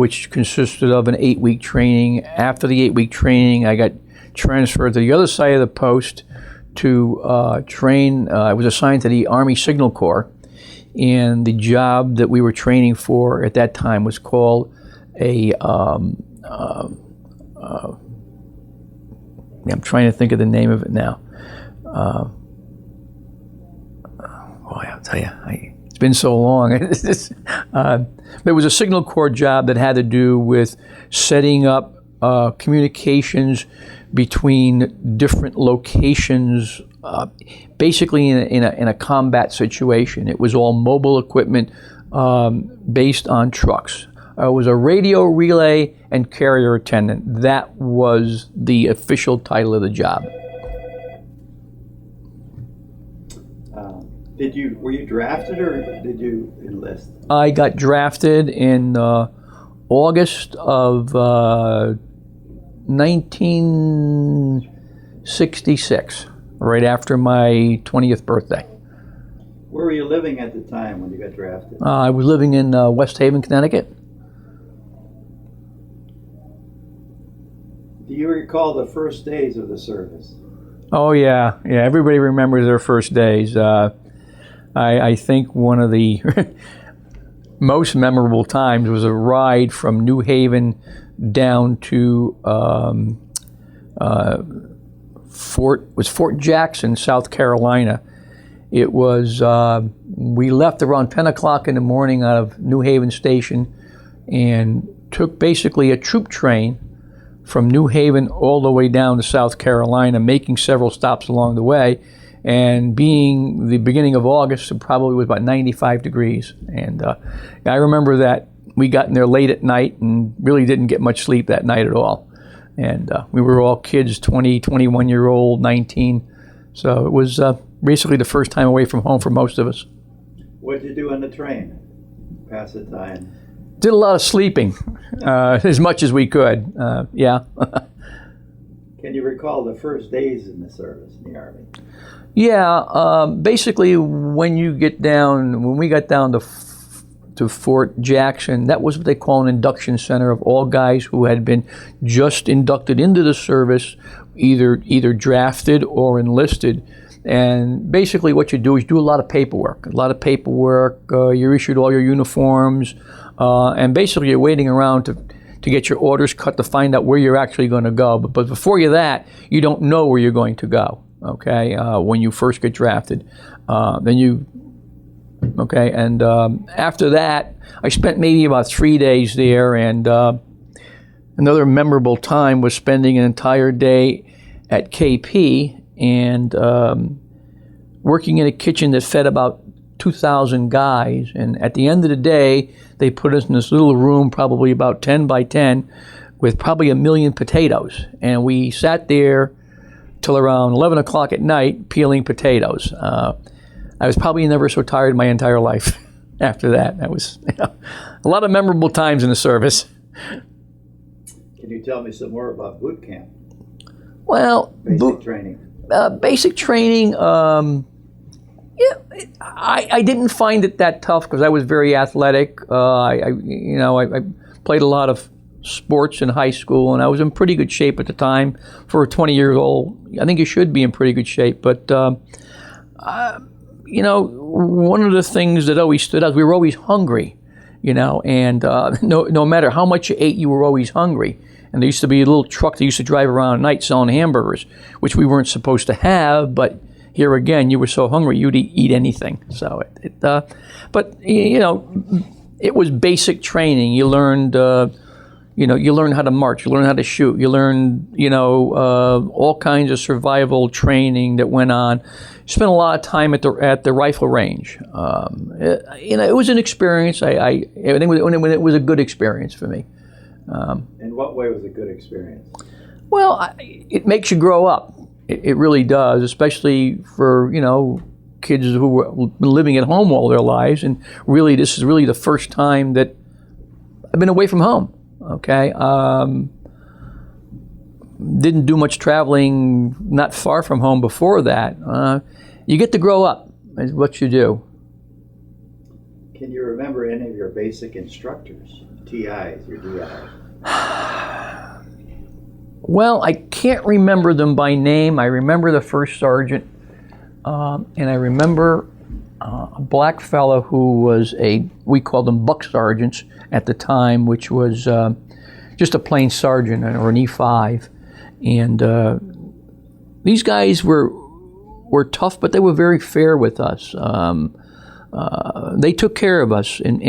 which consisted of an 8-week training. After the 8-week training, I got transferred to the other side of the post to train. I was assigned to the Army Signal Corps, and the job that we were training for at that time was called a I'm trying to think of the name of it now. Boy, I'll tell you, it's been so long. There was a Signal Corps job that had to do with setting up communications between different locations, basically in a combat situation. It was all mobile equipment based on trucks. It was a radio relay and carrier attendant. That was the official title of the job. Were you drafted or did you enlist? I got drafted in August of 1966, right after my 20th birthday. Where were you living at the time when you got drafted? I was living in West Haven, Connecticut. Do you recall the first days of the service? Oh yeah. Everybody remembers their first days. I think one of the most memorable times was a ride from New Haven down to Fort Jackson, South Carolina. It was we left around 10 o'clock in the morning out of New Haven Station and took basically a troop train from New Haven all the way down to South Carolina, making several stops along the way. And being the beginning of August, it probably was about 95 degrees. And I remember that we got in there late at night and really didn't get much sleep that night at all. And we were all kids, 20, 21-year-old, 19. So it was basically the first time away from home for most of us. What did you do on the train? Pass the time? Did a lot of sleeping, as much as we could, yeah. Can you recall the first days in the service in the Army? Yeah, basically when we got down to Fort Jackson, that was what they call an induction center of all guys who had been just inducted into the service, either drafted or enlisted. And basically what you do is do a lot of paperwork. You're issued all your uniforms, and basically you're waiting around to get your orders cut to find out where you're actually going to go. But before that, you don't know where you're going to go, okay, when you first get drafted. After that, I spent maybe about 3 days there, and another memorable time was spending an entire day at KP and working in a kitchen that fed about 2,000 guys. And at the end of the day, they put us in this little room, probably about 10 by 10, with probably 1 million potatoes. And we sat there till around 11 o'clock at night peeling potatoes. I was probably never so tired in my entire life after that. That was a lot of memorable times in the service. Can you tell me some more about boot camp? Well, basic training. I didn't find it that tough because I was very athletic. I played a lot of sports in high school, and I was in pretty good shape at the time for a 20-year-old. I think you should be in pretty good shape. But one of the things that always stood out, we were always hungry, and no matter how much you ate, you were always hungry. And there used to be a little truck that used to drive around at night selling hamburgers, which we weren't supposed to have, but here again, you were so hungry you'd eat anything. So it was basic training. You learned, you learned how to march, you learned how to shoot, you learned, all kinds of survival training that went on. Spent a lot of time at the rifle range. It was an experience. I think it was a good experience for me. In what way was it a good experience? Well, it makes you grow up. It really does, especially for, kids who have been living at home all their lives. And really, this is really the first time that I've been away from home, okay? Didn't do much traveling not far from home before that. You get to grow up, is what you do. Can you remember any of your basic instructors? TIs, your DIs? Well, I can't remember them by name. I remember the first sergeant, and I remember a black fellow who was we called them buck sergeants at the time, which was just a plain sergeant or an E5. And these guys were tough, but they were very fair with us. They took care of us, and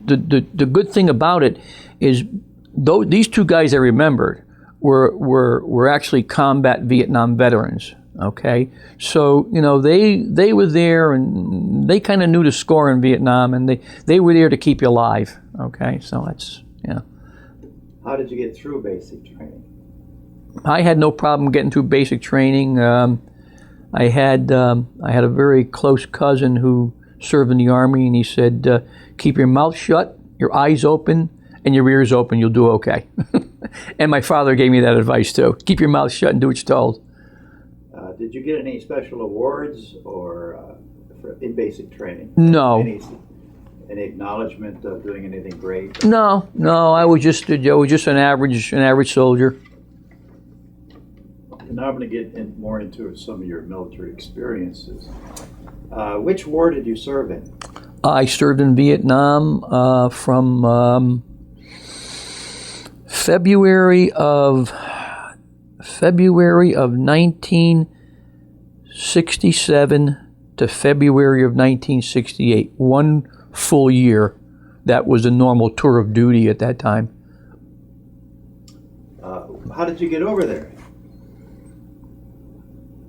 the good thing about it is, these two guys I remembered were actually combat Vietnam veterans. Okay, so they were there, and they kind of knew the score in Vietnam, and they were there to keep you alive. Okay, so that's How did you get through basic training? I had no problem getting through basic training. I had a very close cousin who served in the Army, and he said, keep your mouth shut, your eyes open, and your ears open, you'll do okay. And my father gave me that advice too. Keep your mouth shut and do what you're told. Did you get any special awards or in basic training? No. Any acknowledgement of doing anything great? No. I was just an average soldier. Now I'm going to get more into some of your military experiences. Which war did you serve in? I served in Vietnam from February of 1967 to February of 1968. 1 full year. That was a normal tour of duty at that time. How did you get over there?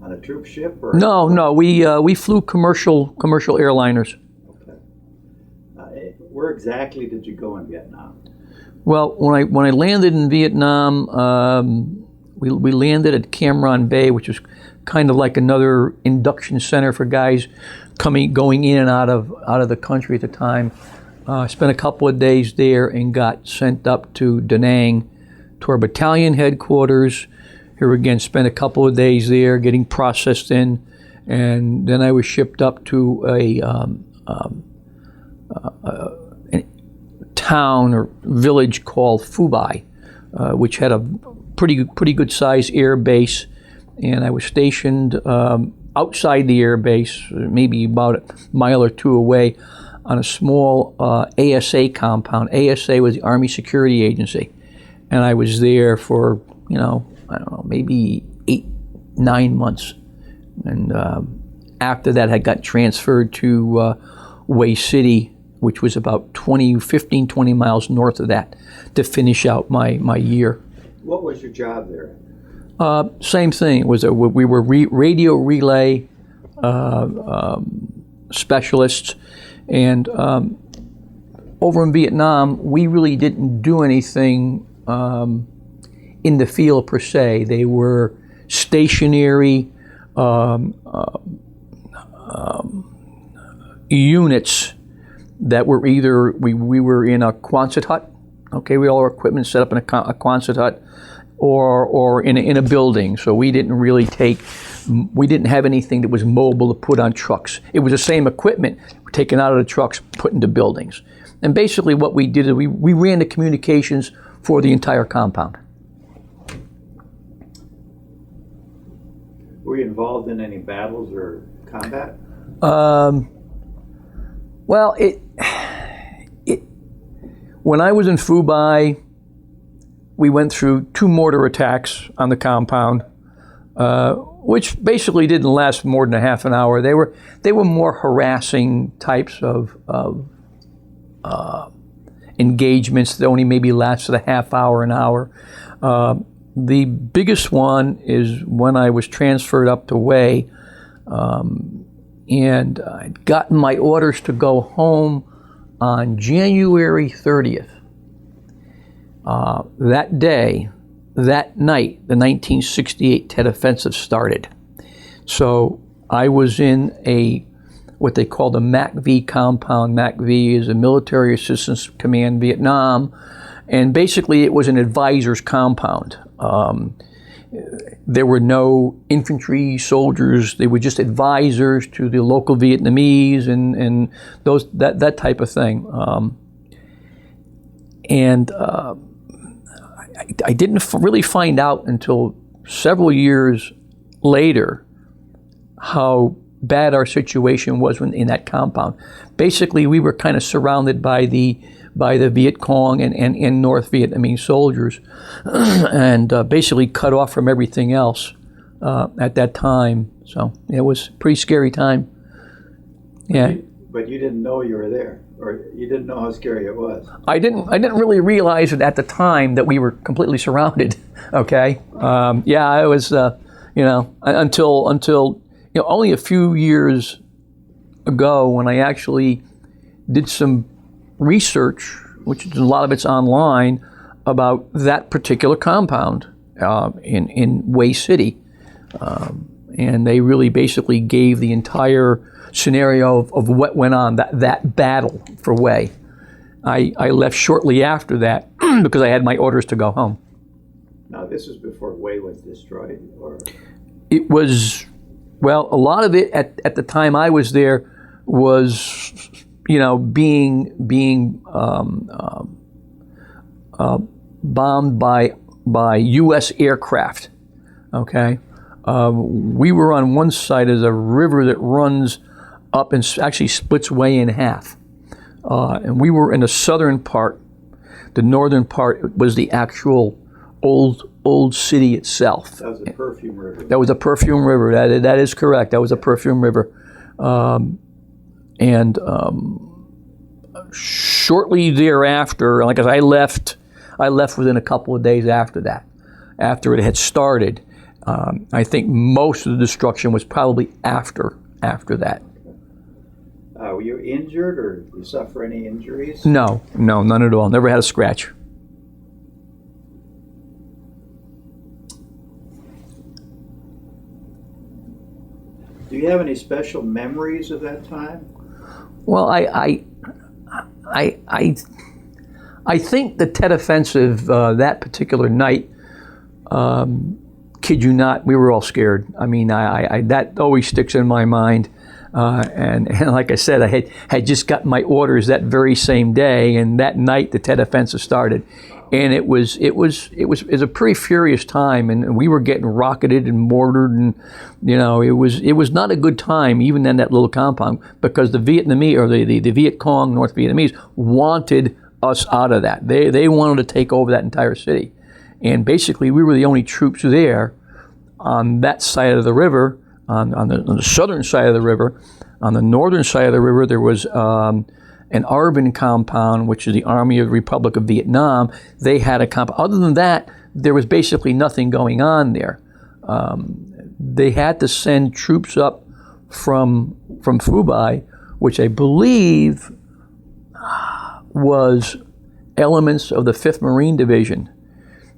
On a troop ship? Or No. We flew commercial airliners. Okay. Where exactly did you go in Vietnam? Well, when I landed in Vietnam, we landed at Cam Ranh Bay, which was kind of like another induction center for guys going in and out of the country at the time. Spent a couple of days there and got sent up to Da Nang to our battalion headquarters. Here again, spent a couple of days there getting processed in, and then I was shipped up to a town or village called Phu Bai, which had a pretty good sized air base, and I was stationed outside the air base, maybe about a mile or two away, on a small ASA compound. ASA was the Army Security Agency, and I was there for I don't know, maybe 8-9 months, and after that I got transferred to Way City, which was about 15-20 miles north of that, to finish out my year. What was your job there? Same thing. It was we were radio relay specialists, and over in Vietnam we really didn't do anything in the field per se. They were stationary units that were either we were in a Quonset hut. Okay, we all our equipment set up in a Quonset hut, or in a building. So we didn't have anything that was mobile to put on trucks. It was the same equipment taken out of the trucks, put into buildings. And basically what we did is we ran the communications for the entire compound. Were you involved in any battles or combat? Well, when I was in Phu Bai, we went through 2 mortar attacks on the compound, which basically didn't last more than a half an hour. They were more harassing types of engagements that only maybe lasted a half hour, an hour. The biggest one is when I was transferred up to Way, and I'd gotten my orders to go home on January 30th. That day, that night, the 1968 Tet Offensive started. So I was in what they call the MAC-V compound. MAC-V is a Military Assistance Command Vietnam, and basically it was an advisor's compound. There were no infantry soldiers. They were just advisors to the local Vietnamese and that type of thing. And I didn't really find out until several years later how bad our situation was in that compound. Basically, we were kind of surrounded by the Viet Cong and North Vietnamese soldiers, and basically cut off from everything else at that time. So it was a pretty scary time. Yeah. But you didn't know you were there, or you didn't know how scary it was. I didn't really realize it at the time that we were completely surrounded. Okay. Yeah, it was. Until only a few years ago when I actually did some research, which a lot of it's online, about that particular compound in Way City, and they really basically gave the entire scenario of what went on, that battle for Way. I left shortly after that because I had my orders to go home. Now, this is before Way was destroyed, or? It was, well, a lot of it at the time I was there was, being bombed by U.S. aircraft. Okay, we were on one side of the river that runs up and actually splits Way in half, and we were in the southern part. The northern part was the actual old city itself. That was a perfume river. That was a perfume river. That is correct. That was a perfume river. And shortly thereafter, like as I left within a couple of days after that, after it had started. I think most of the destruction was probably after that. Were you injured, or did you suffer any injuries? No, none at all. Never had a scratch. Do you have any special memories of that time? Well, I think the Tet Offensive that particular night, kid you not, we were all scared. I mean, I that always sticks in my mind. And like I said, I had just gotten my orders that very same day, and that night the Tet Offensive started, and it was a pretty furious time, and we were getting rocketed and mortared, and it was not a good time even in that little compound, because the Vietnamese, or the Viet Cong, North Vietnamese, wanted us out of that. They wanted to take over that entire city, and basically we were the only troops there on that side of the river. On the southern side of the river. On the northern side of the river, there was an ARVN compound, which is the Army of the Republic of Vietnam. They had a compound. Other than that, there was basically nothing going on there. They had to send troops up from Phu Bai, which I believe was elements of the 5th Marine Division,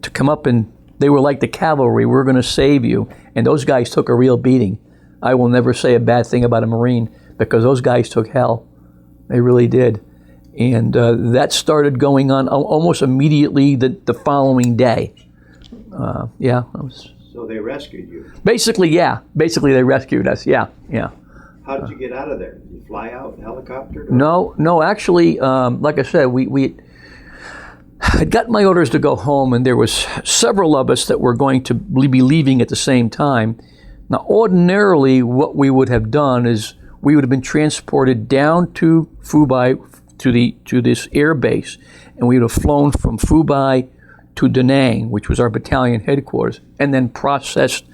to come up, and they were like the cavalry. We're going to save you. And those guys took a real beating. I will never say a bad thing about a Marine, because those guys took hell. They really did. And that started going on almost immediately the following day. Yeah. So they rescued you? Basically, yeah. Basically, they rescued us. Yeah. How did you get out of there? Did you fly out, helicopter? No. Actually, like I said, we I'd gotten my orders to go home, and there was several of us that were going to be leaving at the same time. Now, ordinarily, what we would have done is we would have been transported down to Phu Bai, to this air base, and we would have flown from Phu Bai to Da Nang, which was our battalion headquarters, and then processed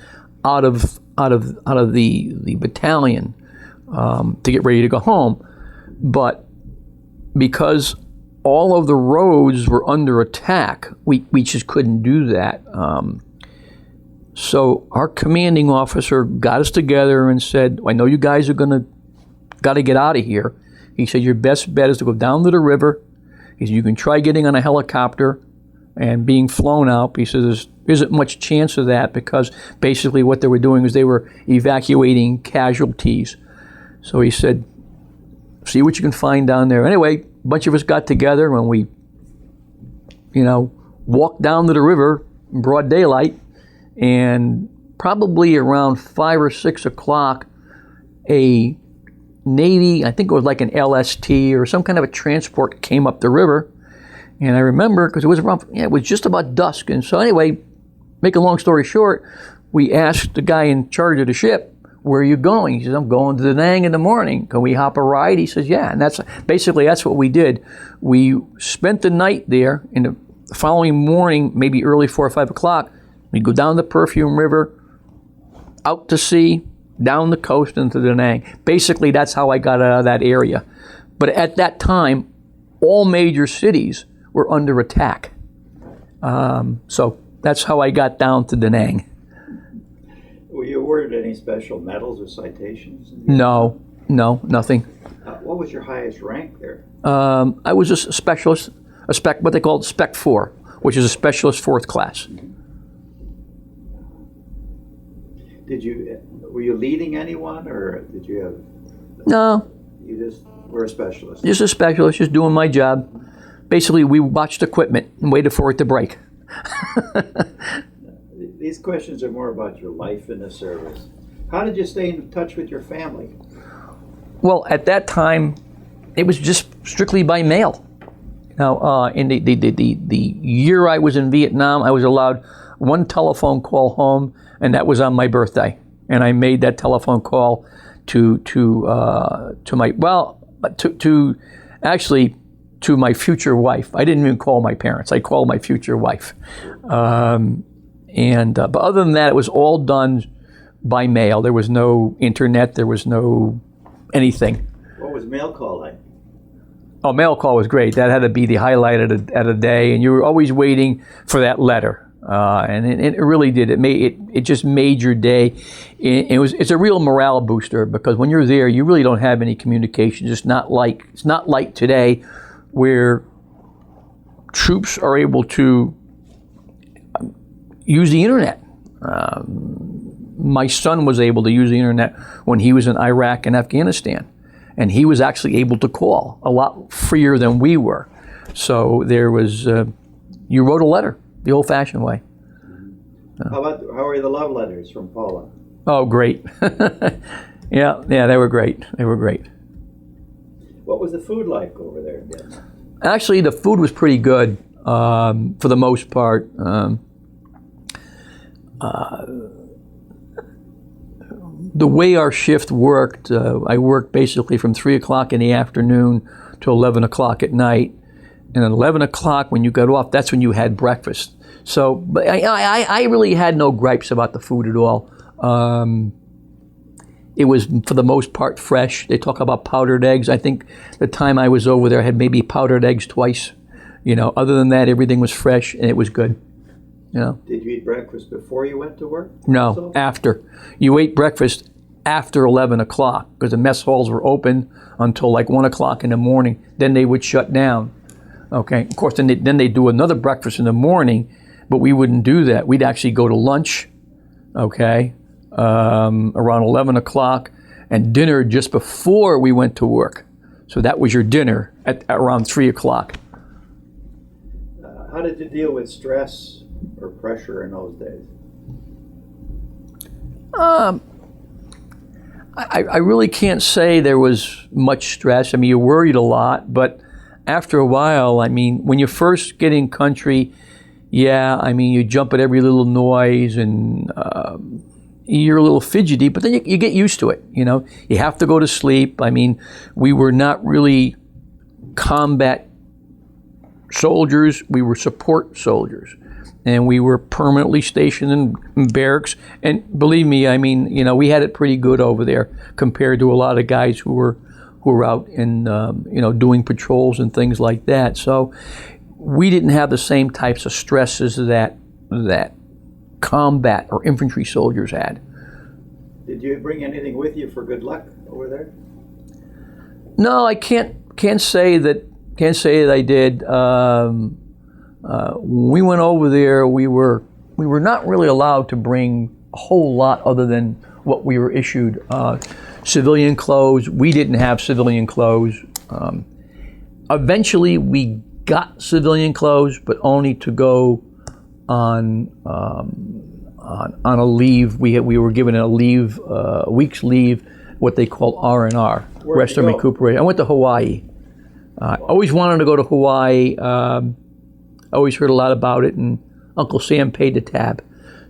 out of the battalion to get ready to go home. But because all of the roads were under attack, we just couldn't do that. So our commanding officer got us together and said, I know you guys are got to get out of here. He said, your best bet is to go down to the river. He said, you can try getting on a helicopter and being flown out. He says, there isn't much chance of that, because basically what they were doing is they were evacuating casualties. So he said, see what you can find down there. Anyway, a bunch of us got together, and we, walked down to the river in broad daylight, and probably around 5 or 6 o'clock, a Navy, I think it was like an LST or some kind of a transport, came up the river, And I remember, because it was around, it was just about dusk. And so anyway, make a long story short, we asked the guy in charge of the ship, where are you going? He says, I'm going to Da Nang in the morning. Can we hop a ride? He says, yeah. And that's what we did. We spent the night there. In the following morning, maybe early 4 or 5 o'clock, we'd go down the Perfume River, out to sea, down the coast into Da Nang. Basically, that's how I got out of that area. But at that time, all major cities were under attack. So that's how I got down to Da Nang. Were you awarded any special medals or citations? No, nothing. What was your highest rank there? I was a specialist, what they called Spec 4, which is a specialist fourth class. Were you leading anyone, or did you have? No. You just were a specialist. Just a specialist, just doing my job. Basically, we watched equipment and waited for it to break. These questions are more about your life in the service. How did you stay in touch with your family? Well, at that time, it was just strictly by mail. Now, in the year I was in Vietnam, I was allowed one telephone call home, and that was on my birthday. And I made that telephone call to my future wife. I didn't even call my parents. I called my future wife. But other than that, it was all done by mail. There was no internet. There was no anything. What was mail call like? Oh, mail call was great. That had to be the highlight of the day, and you were always waiting for that letter. And it really did. It just made your day. It's a real morale booster, because when you're there, you really don't have any communication. It's not like today, where troops are able to use the internet. My son was able to use the internet when he was in Iraq and Afghanistan, and he was actually able to call a lot freer than we were. So there was, you wrote a letter the old-fashioned way. How are the love letters from Paula? Oh, great. yeah, they were great. What was the food like over there in Vietnam? Actually, the food was pretty good for the most part. The way our shift worked, I worked basically from 3 o'clock in the afternoon to 11 o'clock at night. And at 11 o'clock, when you got off, that's when you had breakfast. So, but I really had no gripes about the food at all. It was, for the most part, fresh. They talk about powdered eggs. I think the time I was over there, I had maybe powdered eggs twice. Other than that, everything was fresh, and it was good. Did you eat breakfast before you went to work? No, also? after. You ate breakfast after 11 o'clock, because the mess halls were open until like 1 o'clock in the morning. Then they would shut down. Okay, of course, then they do another breakfast in the morning, but we wouldn't do that. We'd actually go to lunch, okay, around 11 o'clock, and dinner just before we went to work. So that was your dinner at around 3 o'clock. How did you deal with stress or pressure in those days? I really can't say there was much stress. I mean, you worried a lot, but after a while, I mean, when you first get in country, yeah, I mean, you jump at every little noise, and you're a little fidgety, but then you get used to it, You have to go to sleep. I mean, we were not really combat soldiers. We were support soldiers. And we were permanently stationed in barracks. And believe me, I mean, we had it pretty good over there compared to a lot of guys who were out in, doing patrols and things like that. So we didn't have the same types of stresses that combat or infantry soldiers had. Did you bring anything with you for good luck over there? No, I can't say that I did. When we went over there, we were not really allowed to bring a whole lot other than what we were issued. Civilian clothes. We didn't have civilian clothes. Eventually, we got civilian clothes, but only to go on a leave. We were given a leave, a week's leave, what they call R&R, rest and recuperation. I went to Hawaii. I always wanted to go to Hawaii. I always heard a lot about it, and Uncle Sam paid the tab.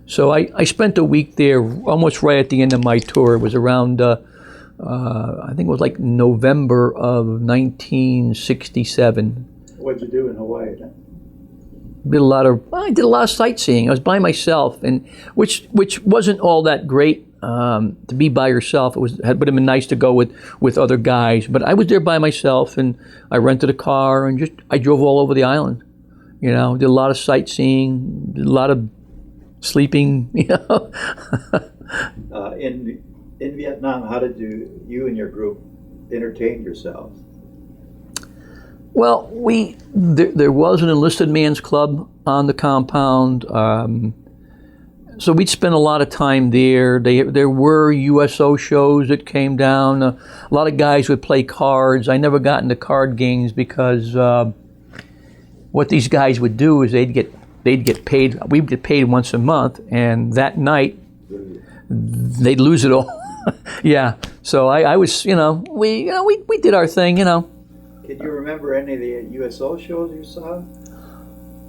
So I spent a week there almost right at the end of my tour. It was around, I think it was like November of 1967. What'd you do in Hawaii then? I did a lot of sightseeing. I was by myself, and which wasn't all that great to be by yourself. It would have been nice to go with other guys, but I was there by myself, and I rented a car and I drove all over the island. Did a lot of sightseeing, did a lot of sleeping. In Vietnam, how did you and your group entertain yourselves? Well, there was an enlisted man's club on the compound, so we'd spend a lot of time there. There were USO shows that came down. A lot of guys would play cards. I never got into card games because what these guys would do is they'd get paid. We'd get paid once a month, and that night they'd lose it all. Yeah. So I was, we did our thing, Can you remember any of the USO shows you saw?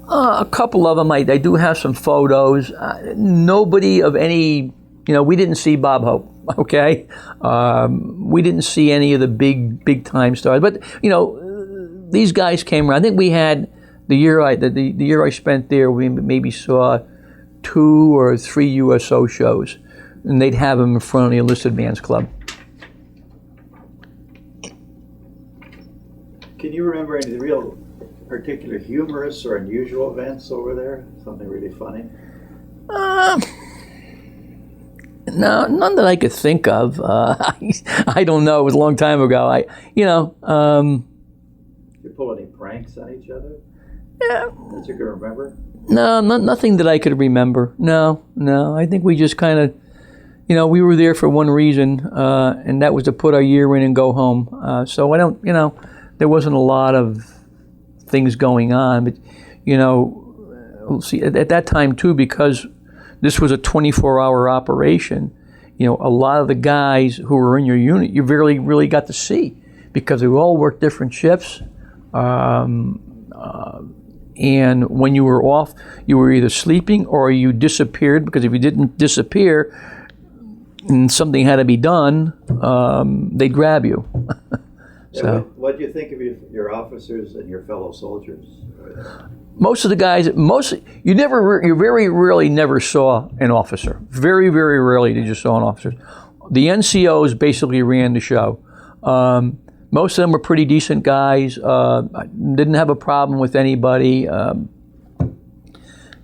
A couple of them. I do have some photos. Nobody of any, we didn't see Bob Hope, okay? We didn't see any of the big time stars. But, these guys came around. I think we had, the year I spent there, we maybe saw 2 or 3 USO shows. And they'd have them in front of the enlisted man's club. Can you remember any of the real particular humorous or unusual events over there? Something really funny? No, none that I could think of. I don't know. It was a long time ago. You pull any pranks on each other? Yeah. That you can remember? No, nothing that I could remember. No. I think we just kind of, we were there for one reason, and that was to put our year in and go home. So I don't, there wasn't a lot of things going on, but we'll see at that time too, because this was a 24-hour operation. A lot of the guys who were in your unit, you really got to see, because they all worked different shifts. And when you were off, you were either sleeping or you disappeared, because if you didn't disappear and something had to be done, they'd grab you. So, what do you think of your officers and your fellow soldiers? Most of the guys, you very rarely never saw an officer. Very, very rarely did you saw an officer. The NCOs basically ran the show. Most of them were pretty decent guys. Didn't have a problem with anybody. Like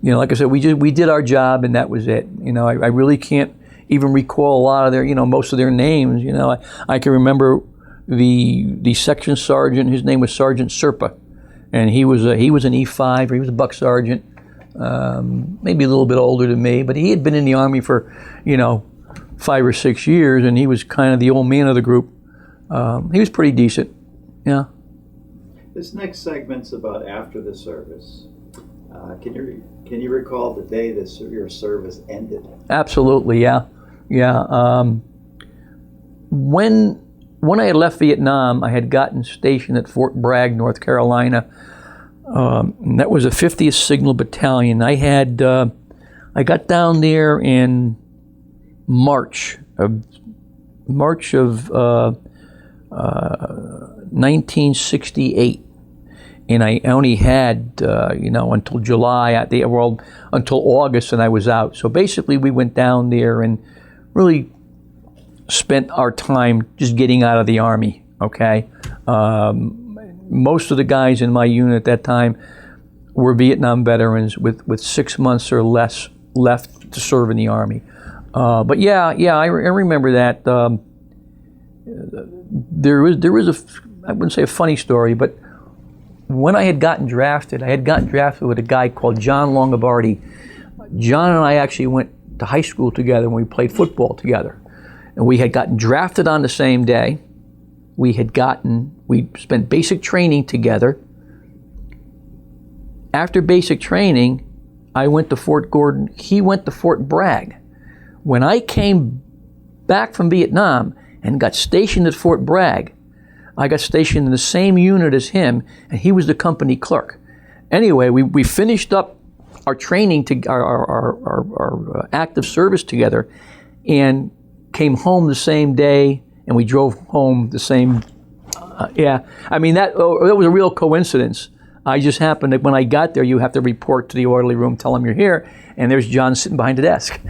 I said, we did our job, and that was it. I really can't even recall a lot of their, most of their names. I can remember the section sergeant. His name was Sergeant Serpa, and he was an E5, or he was a buck sergeant, maybe a little bit older than me, but he had been in the Army for 5 or 6 years, and he was kind of the old man of the group. He was pretty decent. Yeah. This next segment's about after the service. Can you recall the day that your service ended? Absolutely. Yeah. When I had left Vietnam, I had gotten stationed at Fort Bragg, North Carolina. And that was a 50th Signal Battalion. I got down there in March of 1968, and I only had until July, until August, and I was out. So basically, we went down there and really spent our time just getting out of the Army. Okay, most of the guys in my unit at that time were Vietnam veterans with 6 months or less left to serve in the Army. But I remember that. There was I wouldn't say a funny story, but when I had gotten drafted with a guy called John Longobardi. John and I actually went to high school together, and we played football together. And we had gotten drafted on the same day. We spent basic training together. After basic training, I went to Fort Gordon. He went to Fort Bragg. When I came back from Vietnam and got stationed at Fort Bragg, I got stationed in the same unit as him, and he was the company clerk. anyway, we finished up our training, to our active service together, and came home the same day, and we drove home the same. Yeah, I mean that was a real coincidence. I just happened to, when I got there, you have to report to the orderly room, tell them you're here, and there's John sitting behind the desk.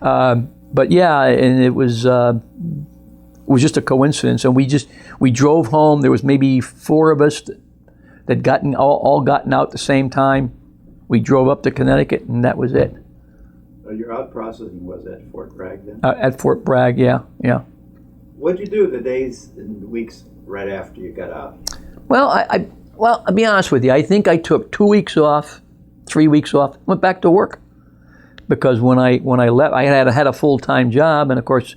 But yeah, and it was just a coincidence, and we drove home. There was maybe 4 of us that all gotten out at the same time. We drove up to Connecticut, and that was it. Your out processing was at Fort Bragg then? At Fort Bragg, yeah. What'd you do the days and weeks right after you got out? Well, I'll be honest with you. I think I took 2 weeks off, 3 weeks off, went back to work. Because when I left, I had a full-time job, and of course,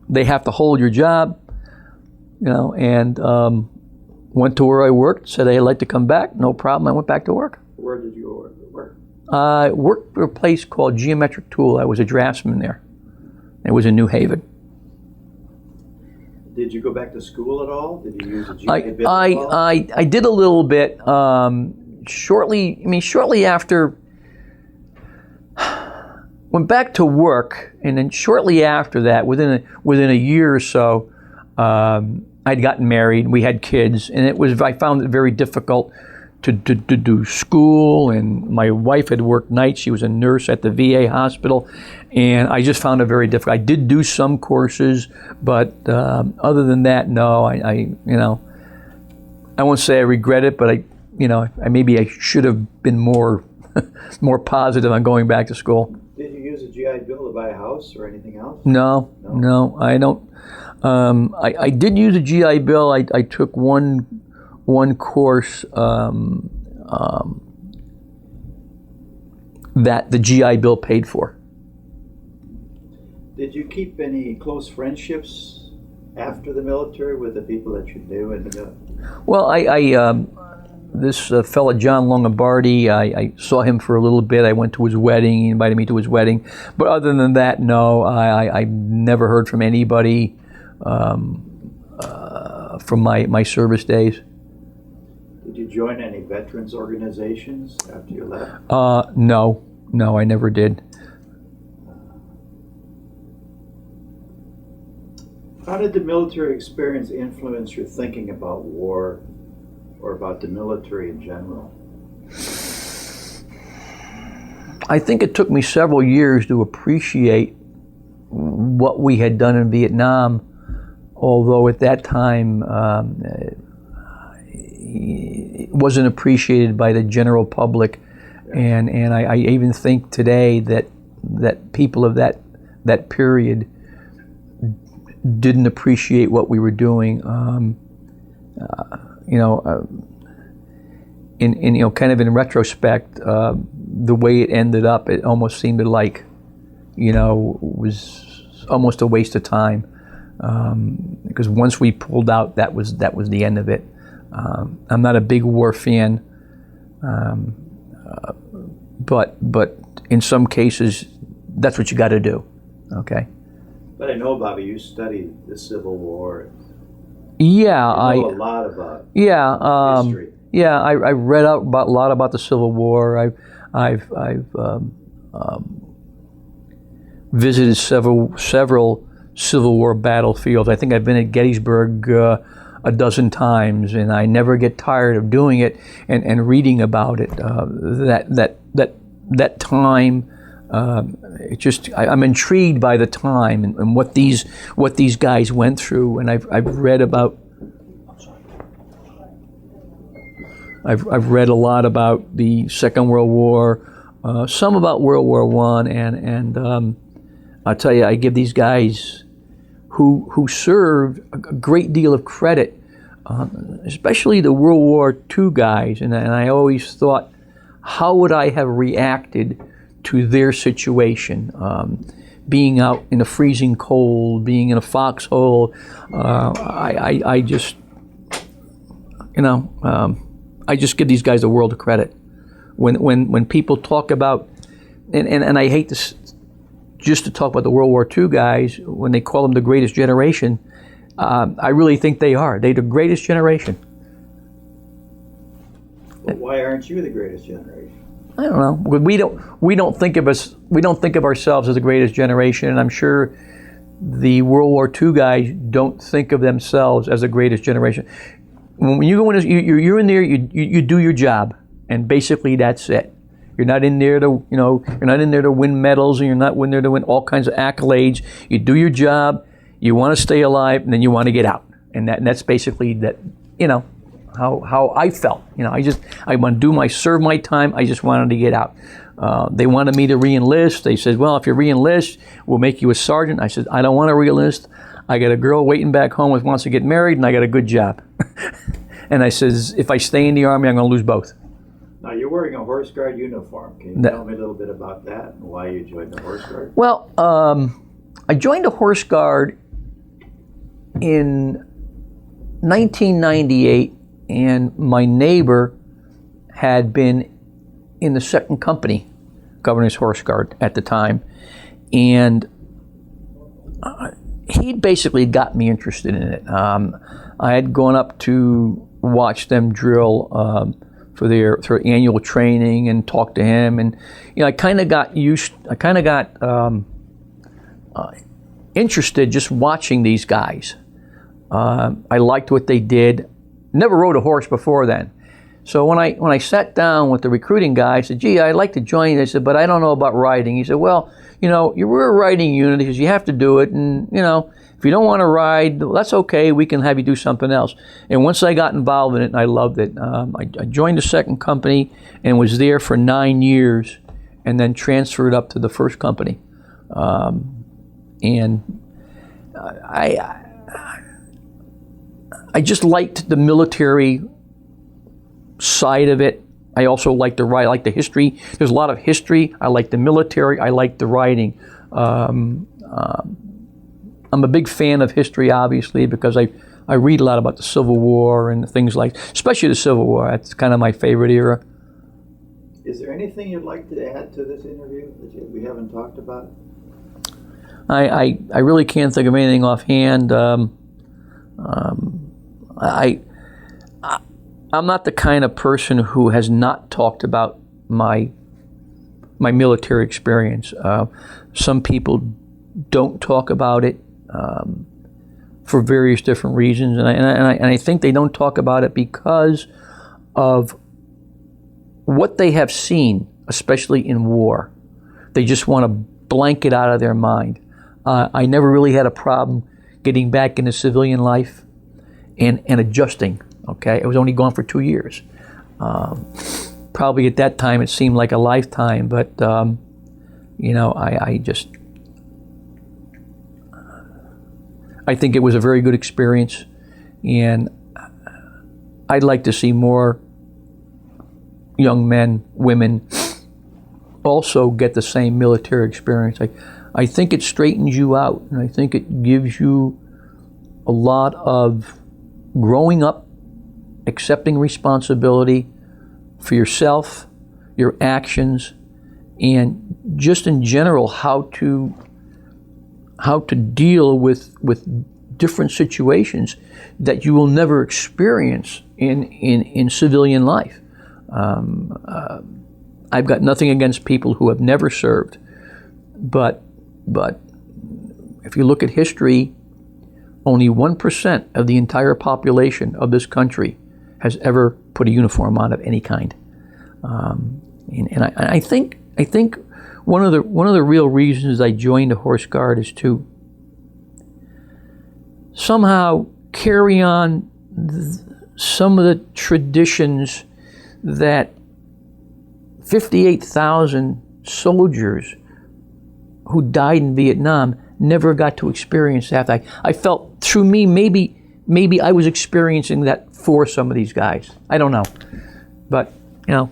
they have to hold your job, and went to where I worked, said I'd like to come back, no problem, I went back to work. Where did you work? I worked for a place called Geometric Tool. I was a draftsman there. It was in New Haven. Did you go back to school at all? Did you use a GI Bill at all? I did a little bit. Shortly after, went back to work, and then shortly after that, within a year or so, I'd gotten married. We had kids, and I found it very difficult to do school, and my wife had worked nights. She was a nurse at the VA hospital, and I just found it very difficult. I did do some courses, but other than that, no. I won't say I regret it, but maybe I should have been more positive on going back to school. Did you use a GI Bill to buy a house or anything else? No, I don't. I did use a GI Bill. I took one course that the GI Bill paid for. Did you keep any close friendships after the military with the people that you knew in the military? Well, this fella, John Longobardi, I saw him for a little bit. I went to his wedding. He invited me to his wedding. But other than that, no, I never heard from anybody from my service days. Did you join any veterans organizations after you left? No, I never did. How did the military experience influence your thinking about war or about the military in general? I think it took me several years to appreciate what we had done in Vietnam, although at that time it wasn't appreciated by the general public, and I even think today that people of that period didn't appreciate what we were doing. In retrospect, the way it ended up, it almost seemed like, was almost a waste of time. Because once we pulled out, that was the end of it. I'm not a big war fan, but in some cases, that's what you got to do. Okay. But I know, Bobby, you studied the Civil War. Yeah, I know a lot about history. Yeah, I read a lot about the Civil War. I've visited several Civil War battlefields. I think I've been at Gettysburg a dozen times, and I never get tired of doing it and reading about it. That time. I'm intrigued by the time and what these guys went through, and I've read about. I've read a lot about the Second World War, some about World War I, and I'll tell you, I give these guys who served a great deal of credit, especially the World War II guys, and I always thought, how would I have reacted to their situation, being out in the freezing cold, being in a foxhole. I just give these guys a world of credit. When people talk about, and I hate this, just to talk about the World War II guys, when they call them the greatest generation, I really think they are. They're the greatest generation. But why aren't you the greatest generation? I don't know. We don't think of ourselves as the greatest generation, and I'm sure the World War II guys don't think of themselves as the greatest generation. When you go in, you're in there. You do your job, and basically that's it. You're not in there to you're not in there to win medals, and you're not in there to win all kinds of accolades. You do your job. You want to stay alive, and then you want to get out, and that's basically that. How I felt. I want to serve my time. I just wanted to get out. They wanted me to re-enlist. They said, well, if you re-enlist, we'll make you a sergeant. I said, I don't want to re-enlist. I got a girl waiting back home who wants to get married, and I got a good job. And I says, if I stay in the Army, I'm going to lose both. Now, you're wearing a Horse Guard uniform. Can you tell me a little bit about that and why you joined the Horse Guard? Well, I joined the Horse Guard in 1998, and my neighbor had been in the 2nd Company, Governor's Horse Guard at the time, and he basically got me interested in it. I had gone up to watch them drill for their annual training and talk to him, and I kind of got interested just watching these guys. I liked what they did. Never rode a horse before then. So when I sat down with the recruiting guy, I said, gee, I'd like to join. They said, but I don't know about riding. He said, well, we're a riding unit because you have to do it. And, if you don't want to ride, that's okay. We can have you do something else. And once I got involved in it, I loved it. I joined the 2nd Company and was there for 9 years and then transferred up to the 1st Company. I just liked the military side of it. I also like the history. There's a lot of history. I like the military. I like the riding. I'm a big fan of history, obviously, because I read a lot about the Civil War and things especially the Civil War. That's kind of my favorite era. Is there anything you'd like to add to this interview that we haven't talked about? I really can't think of anything offhand. I'm not the kind of person who has not talked about my military experience. Some people don't talk about it for various different reasons, and I think they don't talk about it because of what they have seen, especially in war. They just want to blank it out of their mind. I never really had a problem getting back into civilian life and adjusting. Okay, I was only gone for 2 years. Probably at that time it seemed like a lifetime, but I think it was a very good experience, and I'd like to see more young men, women also get the same military experience. I think it straightens you out, and I think it gives you a lot of growing up, accepting responsibility for yourself, your actions, and just in general how to deal with different situations that you will never experience in civilian life. I've got nothing against people who have never served, but if you look at history, only 1% of the entire population of this country has ever put a uniform on of any kind. And I think one of the real reasons I joined the Horse Guard is to somehow carry on some of the traditions that 58,000 soldiers who died in Vietnam never got to experience that. I felt through me, maybe I was experiencing that for some of these guys. I don't know. But, Well,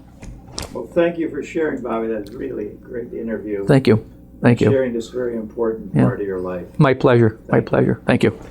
thank you for sharing, Bobby. That's really a great interview. Thank you. Thank you. Sharing this very important part of your life. My pleasure. My pleasure. Thank you.